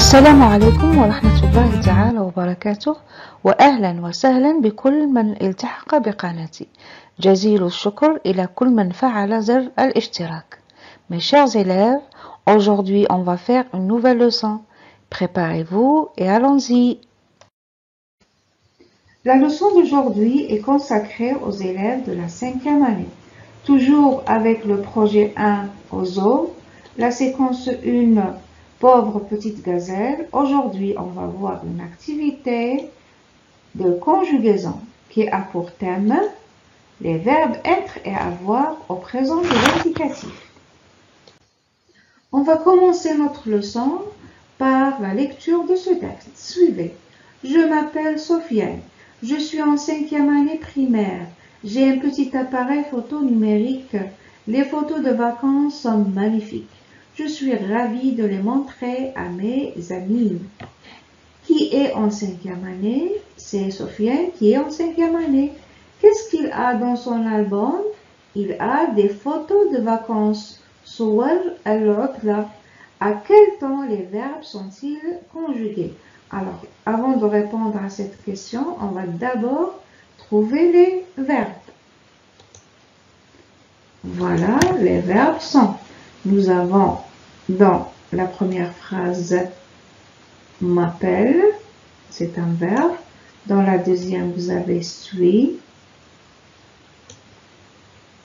السلام عليكم ورحمة الله تعالى وبركاته، وأهلا وسهلا بكل من التحق بقناتي. جزيل الشكر إلى كل من فعل زر الاشتراك. Mes chers élèves, aujourd'hui on va faire une nouvelle leçon. Préparez-vous et allons-y. La leçon d'aujourd'hui est consacrée aux élèves de la 5e année. Toujours avec le projet 1 au zoo, la séquence 1, pauvre petite gazelle. Aujourd'hui, on va voir une activité de conjugaison qui a pour thème les verbes être et avoir au présent de l'indicatif. On va commencer notre leçon par la lecture de ce texte. Suivez. Je m'appelle Sofiane. Je suis en 5e année primaire. J'ai un petit appareil photo numérique. Les photos de vacances sont magnifiques. Je suis ravie de les montrer à mes amis. Qui est en 5e année? C'est Sofiane qui est en 5e année. Qu'est-ce qu'il a dans son album? Il a des photos de vacances. صور العطلة. À quel temps les verbes sont-ils conjugués? Alors, avant de répondre à cette question, on va d'abord trouver les verbes. Voilà, les verbes sont. Nous avons dans la première phrase m'appelle, c'est un verbe. Dans la deuxième, vous avez suis.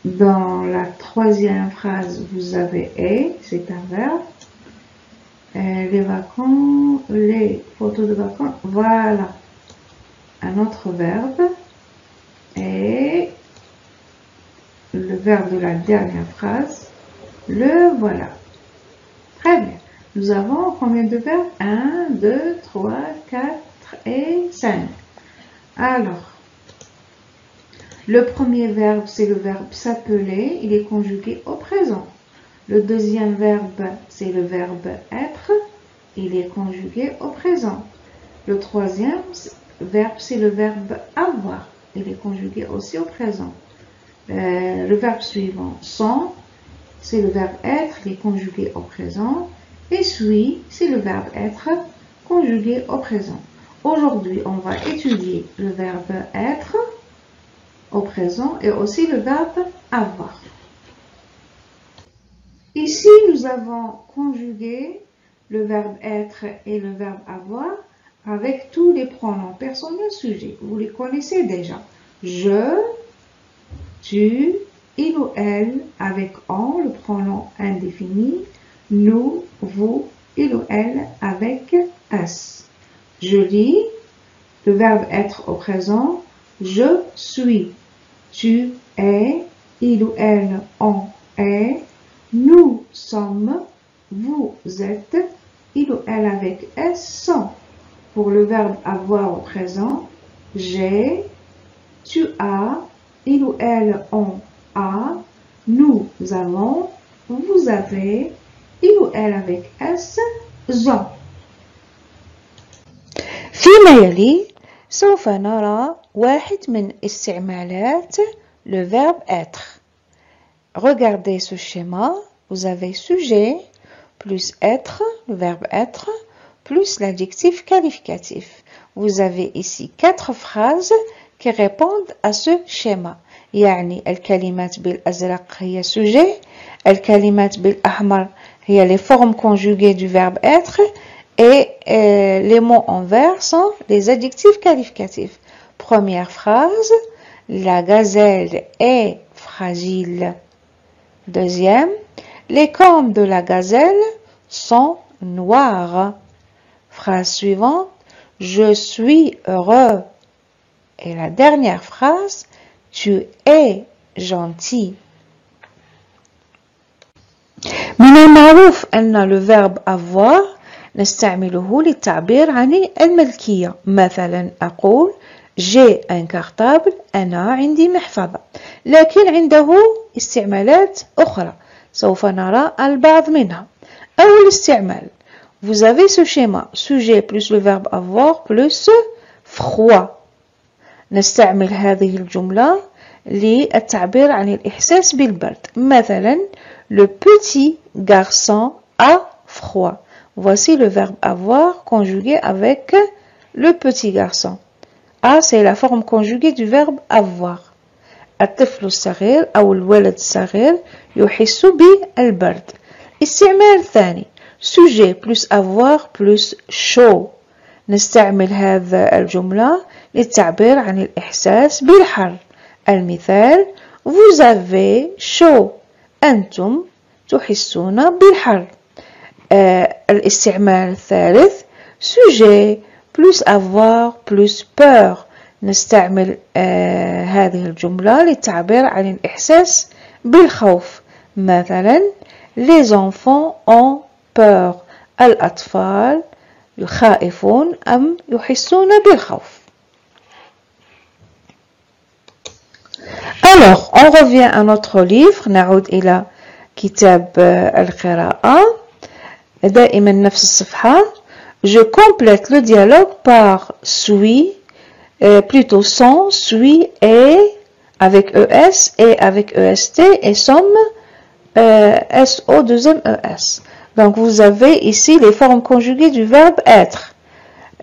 Dans la troisième phrase, vous avez est, c'est un verbe. Les vacances, les photos de vacances, voilà, un autre verbe. Et le verbe de la dernière phrase, le voilà. Très bien. Nous avons combien de verbes? 1, 2, 3, 4 et 5. Alors, le premier verbe, c'est le verbe s'appeler. Il est conjugué au présent. Le deuxième verbe, c'est le verbe être. Il est conjugué au présent. Le troisième verbe, c'est le verbe avoir. Il est conjugué aussi au présent. Le verbe suivant, sont, c'est le verbe être. Il est conjugué au présent. Et suis, c'est le verbe être conjugué au présent. Aujourd'hui, on va étudier le verbe être au présent et aussi le verbe avoir. Ici, nous avons conjugué le verbe être et le verbe avoir avec tous les pronoms personnels sujets. Vous les connaissez déjà. Je, tu, il ou elle avec on, le pronom indéfini. Nous, vous, il ou elle avec s. Je lis le verbe être au présent. Je suis. Tu es. Il ou elle, on est. Nous sommes. Vous êtes. Il ou elle avec s sont. Pour le verbe avoir au présent, j'ai. Tu as. Il ou elle, on a. Nous avons. Vous avez. Il ou elle avec S, ont. فيما يلي سوف نرى واحد من استعمالات le verbe être. Regardez ce schéma. Vous avez sujet plus être, le verbe être, plus l'adjectif qualificatif. Vous avez ici 4 phrases qui répondent à ce schéma. يعني الكلمات بالأزرق هي sujet, الكلمات بالأحمر هي les formes conjuguées du verbe être et les mots en vert sont les adjectifs qualificatifs. Première phrase, la gazelle est fragile. Deuxième, les cornes de la gazelle sont noires. Phrase suivante, je suis heureux. Et la dernière phrase, tu es gentil. من المعروف أن le verbe avoir نستعمله للتعبير عن الملكية. مثلا أقول j'ai un cartable. أنا عندي محفظة. لكن عنده استعمالات أخرى سوف نرى البعض منها. أول استعمال, vous avez ce schéma sujet plus le verbe avoir plus froid. نستعمل هذه الجملة للتعبير عن الإحساس بالبرد. مثلا le petit garçon a froid. Voici le verbe avoir conjugué avec le petit garçon. A, c'est la forme conjuguée du verbe avoir. الطفل الصغير أو الولد الصغير يحس بالبرد. استعمال ثاني sujet plus avoir plus chaud. نستعمل هذا الجملة للتعبير عن الإحساس بالحر. المثال vous avez chaud. أنتم تحسون بالحر. الاستعمال الثالث sujet plus avoir plus peur. نستعمل هذه الجملة للتعبير عن الإحساس بالخوف. مثلا les enfants ont peur. الأطفال يخائفون أم يحسون بالخوف. Alors, on revient à notre livre. نعود إلى كتاب القراءة. دائما نفس الصفحة. Je complète le dialogue par suis, plutôt sont, suis, est, avec ES, et avec EST, et somme, SO, deuxième ES. Donc, vous avez ici les formes conjuguées du verbe être.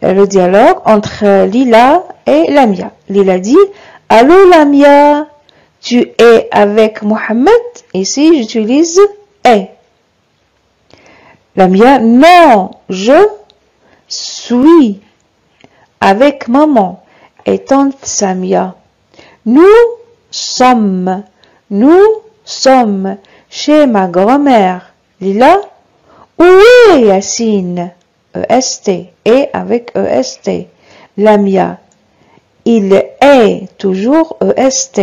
Le dialogue entre Lila et Lamia. Lila dit, allô Lamia, tu es avec Mohamed? Ici, j'utilise est. Lamia, non, je suis avec maman et tante Samia. Nous sommes chez ma grand-mère. Lila, où est Yacine? EST, et avec EST. Lamia, il est toujours EST.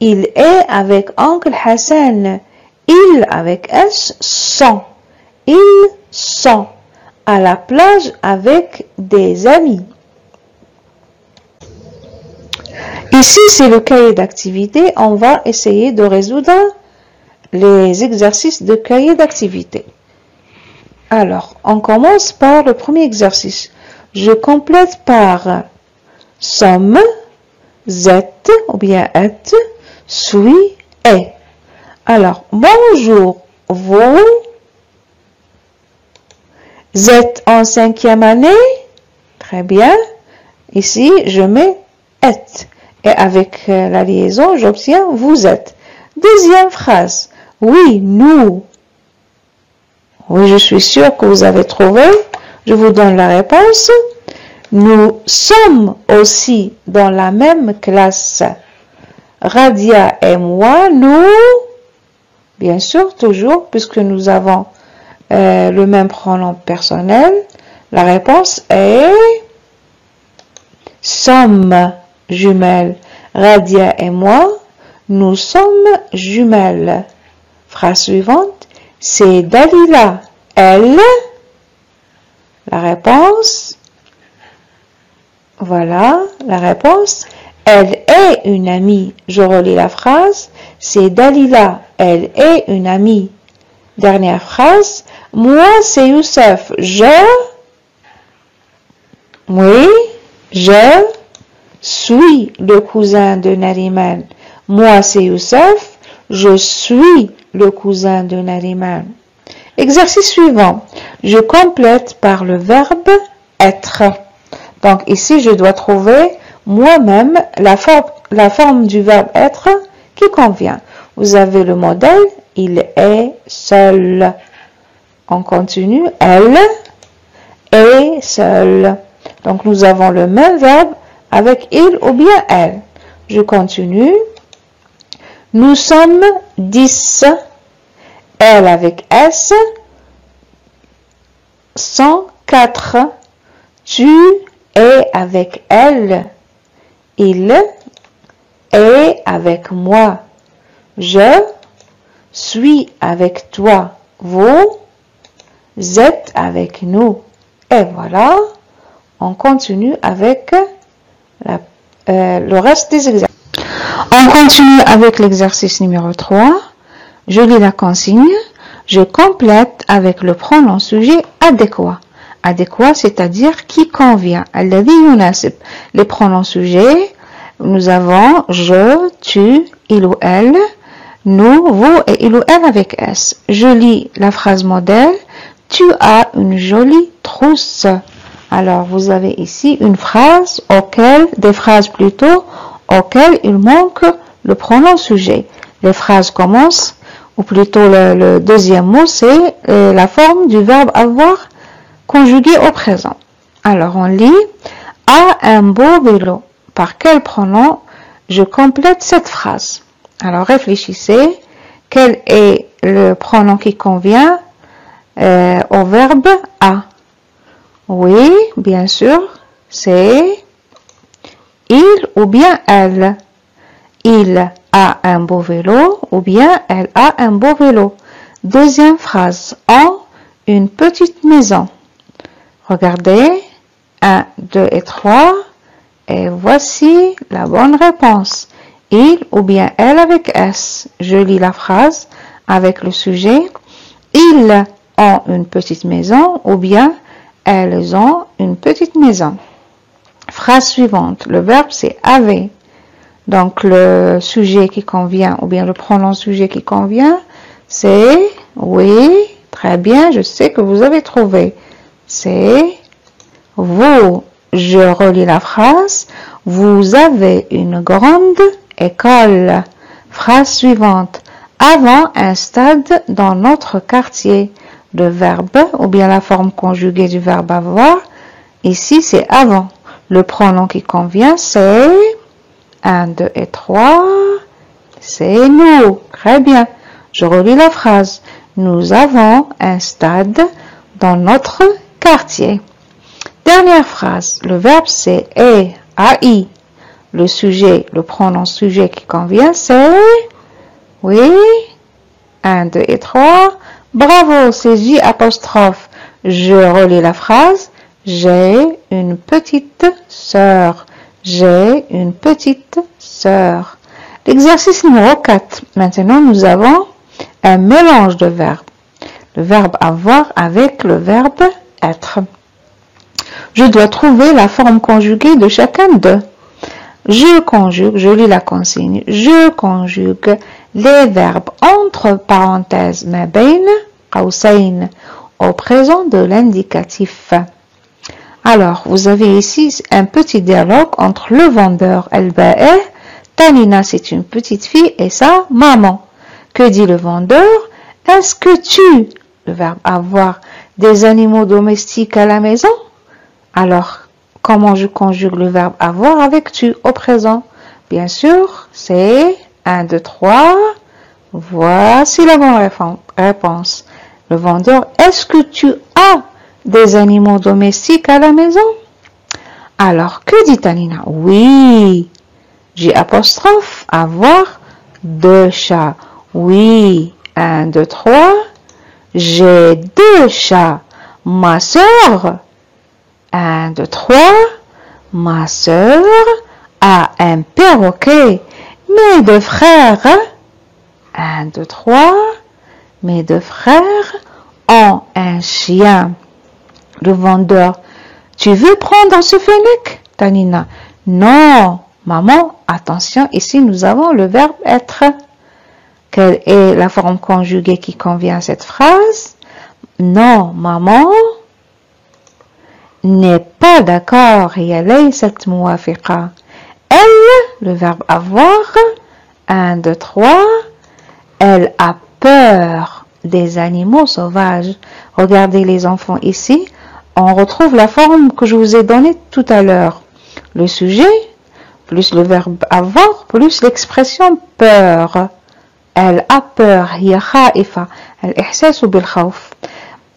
Il est avec oncle Hassan. Il avec S sont. Ils sont à la plage avec des amis. Ici, c'est le cahier d'activité. On va essayer de résoudre les exercices de cahier d'activité. Alors, on commence par le premier exercice. Je complète par sommes, êtes ou bien êtes, suis, est. Alors, bonjour, vous êtes en 5e année? Très bien. Ici, je mets êtes. Et avec la liaison, j'obtiens vous êtes. Deuxième phrase. Oui, nous. Oui, je suis sûre que vous avez trouvé. Je vous donne la réponse. Nous sommes aussi dans la même classe. Radia et moi, nous, bien sûr, toujours, puisque nous avons le même pronom personnel. La réponse est sommes jumelles. Radia et moi, nous sommes jumelles. Phrase suivante, c'est Dalila. Elle, la réponse, voilà, la réponse, elle est une amie. Je relis la phrase, c'est Dalila. Elle est une amie. Dernière phrase, moi c'est Youssef. Oui, je suis le cousin de Nariman. Moi c'est Youssef. Je suis le cousin de Nariman. Exercice suivant. Je complète par le verbe être. Donc ici, je dois trouver moi-même la forme du verbe être qui convient. Vous avez le modèle, il est seul. On continue, elle est seule. Donc nous avons le même verbe avec il ou bien elle. Je continue. Nous sommes 10. Elle avec S. 104. Tu es avec elle. Il est avec moi. Je suis avec toi. Vous êtes avec nous. Et voilà, on continue avec le reste des exercices. On continue avec l'exercice numéro 3. Je lis la consigne. Je complète avec le pronom sujet adéquat. Adéquat, c'est-à-dire qui convient. الذي يناسب. Les pronoms sujets, nous avons je, tu, il ou elle, nous, vous et il ou elle avec S. Je lis la phrase modèle. Tu as une jolie trousse. Alors, vous avez ici une phrase des phrases plutôt, auxquelles il manque le pronom sujet. Les phrases commencent, ou plutôt le deuxième mot, c'est la forme du verbe avoir conjugué au présent. Alors, on lit « a un beau vélo ». Par quel pronom je complète cette phrase? Alors, réfléchissez. Quel est le pronom qui convient au verbe a? Oui, bien sûr, c'est il ou bien elle. Il a un beau vélo ou bien elle a un beau vélo. Deuxième phrase, en une petite maison. Regardez, 1, 2 et 3. Et voici la bonne réponse. Il ou bien elle avec S. Je lis la phrase avec le sujet. Ils ont une petite maison ou bien elles ont une petite maison. Phrase suivante. Le verbe c'est avait. Donc le sujet qui convient ou bien le pronom sujet qui convient c'est oui. Très bien, je sais que vous avez trouvé. C'est vous. Je relis la phrase. Vous avez une grande école. Phrase suivante. Avant un stade dans notre quartier. Le verbe ou bien la forme conjuguée du verbe avoir. Ici, c'est avant. Le pronom qui convient, c'est 1, 2 et 3. C'est nous. Très bien. Je relis la phrase. Nous avons un stade dans notre quartier. Dernière phrase, le verbe c'est est, ai. Le sujet, le pronom sujet qui convient, c'est oui. 1, 2 et 3. Bravo, c'est J apostrophe. Je relis la phrase. J'ai une petite sœur. J'ai une petite sœur. L'exercice numéro 4. Maintenant, nous avons un mélange de verbes. Le verbe avoir avec le verbe être. Je dois trouver la forme conjuguée de chacun d'eux. Je conjugue, je lis la consigne, je conjugue les verbes entre parenthèses, ma bain, qawsayn, au présent de l'indicatif. Alors, vous avez ici un petit dialogue entre le vendeur, al-ba'i, Tanina, c'est une petite fille, et sa maman. Que dit le vendeur? Est-ce que tu, le verbe avoir, des animaux domestiques à la maison? Alors, comment je conjugue le verbe avoir avec tu au présent? Bien sûr, c'est 1, 2, 3. Voici la bonne réponse. Le vendeur, est-ce que tu as des animaux domestiques à la maison? Alors, que dit Tanina? Oui. J'ai apostrophe avoir 2 chats. Oui. 1, 2, 3. J'ai 2 chats. Ma sœur. 1, 2, 3. Ma sœur a un perroquet. Mes 2 frères. 1, 2, 3. Mes 2 frères ont un chien. Le vendeur. Tu veux prendre ce fennec, Tanina? Non, maman, attention, ici nous avons le verbe être. Quelle est la forme conjuguée qui convient à cette phrase? Non, maman n'est pas d'accord. Elle, le verbe avoir, 1, 2, 3, elle a peur des animaux sauvages. Regardez les enfants ici, on retrouve la forme que je vous ai donnée tout à l'heure. Le sujet, plus le verbe avoir, plus l'expression peur. Elle a peur.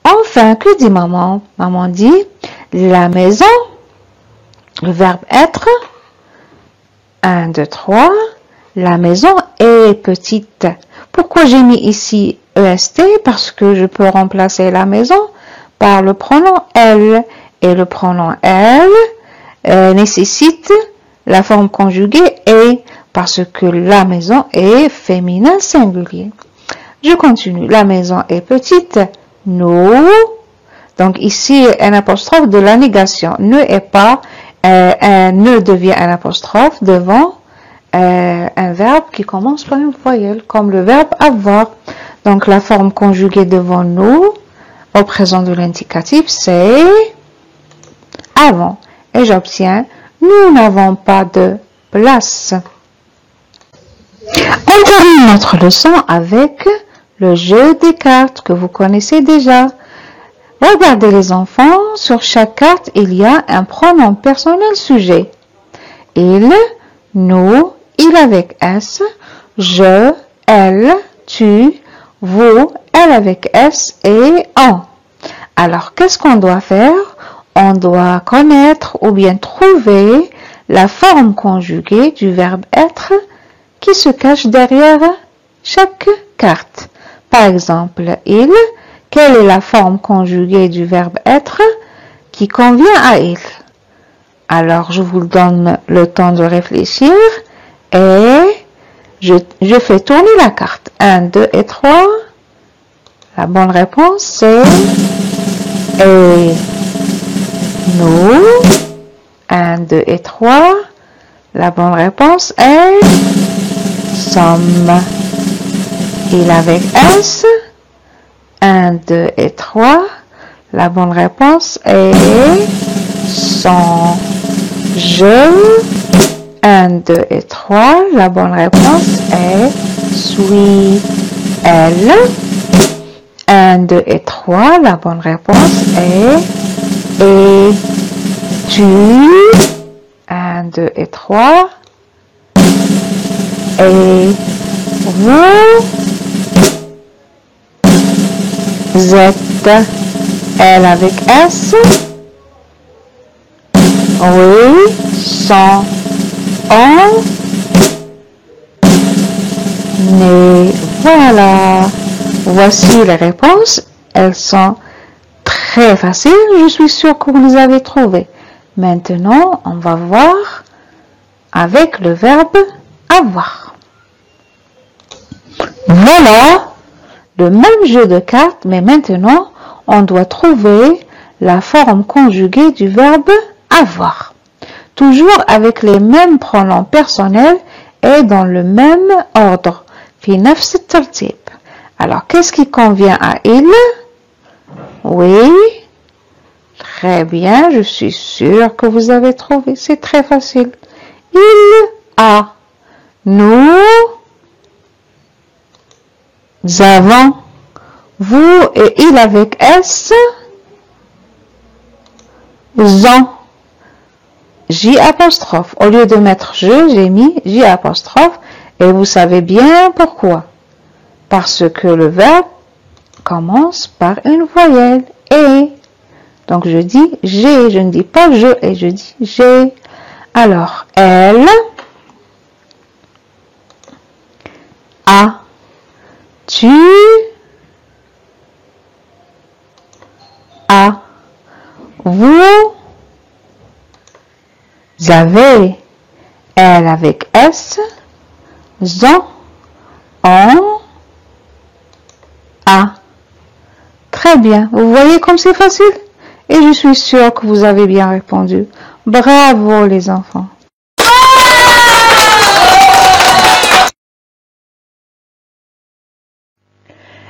Enfin, que dit maman? Maman dit, la maison, le verbe être, 1, 2, 3, la maison est petite. Pourquoi j'ai mis ici EST? Parce que je peux remplacer la maison par le pronom elle. Et le pronom elle nécessite la forme conjuguée est, parce que la maison est féminin singulier. Je continue. La maison est petite. Nous. Donc ici, un apostrophe de la négation. Ne est pas, ne devient un apostrophe devant un verbe qui commence par une voyelle, comme le verbe avoir. Donc la forme conjuguée devant nous, au présent de l'indicatif, c'est avant. Et j'obtiens, nous n'avons pas de place. On termine notre leçon avec le jeu des cartes que vous connaissez déjà. Regardez les enfants, sur chaque carte, il y a un pronom personnel sujet. Il, nous, il avec S, je, elle, tu, vous, elle avec S et on. Alors, qu'est-ce qu'on doit faire? On doit connaître ou bien trouver la forme conjuguée du verbe être qui se cache derrière chaque carte. Par exemple, il, quelle est la forme conjuguée du verbe être qui convient à il? Alors, je vous donne le temps de réfléchir et je fais tourner la carte. 1, 2 et 3. La bonne réponse, c'est et nous. 1, 2 et 3. La bonne réponse est sommes. Il avec S. 1, 2 et 3. La bonne réponse est sont. Je. 1, 2 et 3. La bonne réponse est suis. Elle. 1, 2 et 3. La bonne réponse est et tu. 1, 2 et 3. Et vous êtes. Elle avec S. Oui, sont. On. Mais voilà. Voici les réponses. Elles sont très faciles. Je suis sûre que vous les avez trouvées. Maintenant, on va voir avec le verbe avoir. Voilà le même jeu de cartes, mais maintenant, on doit trouver la forme conjuguée du verbe avoir. Toujours avec les mêmes pronoms personnels et dans le même ordre. في نفس الترتيب. Alors, qu'est-ce qui convient à il? Oui. Très bien, je suis sûre que vous avez trouvé. C'est très facile. Il a. Nous avons. Vous et il avec S. Ont. J apostrophe. Au lieu de mettre je, j'ai mis J apostrophe. Et vous savez bien pourquoi. Parce que le verbe commence par une voyelle. Et. Donc, je dis j'ai. Je ne dis pas je et je dis j'ai. Alors, elle a. Tu as. Vous avez. Elle avec S. Ont. On. A. Très bien. Vous voyez comme c'est facile? Et je suis sûre que vous avez bien répondu. Bravo les enfants.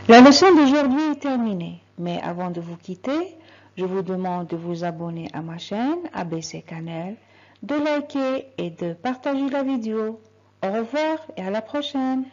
La leçon d'aujourd'hui est terminée. Mais avant de vous quitter, je vous demande de vous abonner à ma chaîne ABC Canal, de liker et de partager la vidéo. Au revoir et à la prochaine.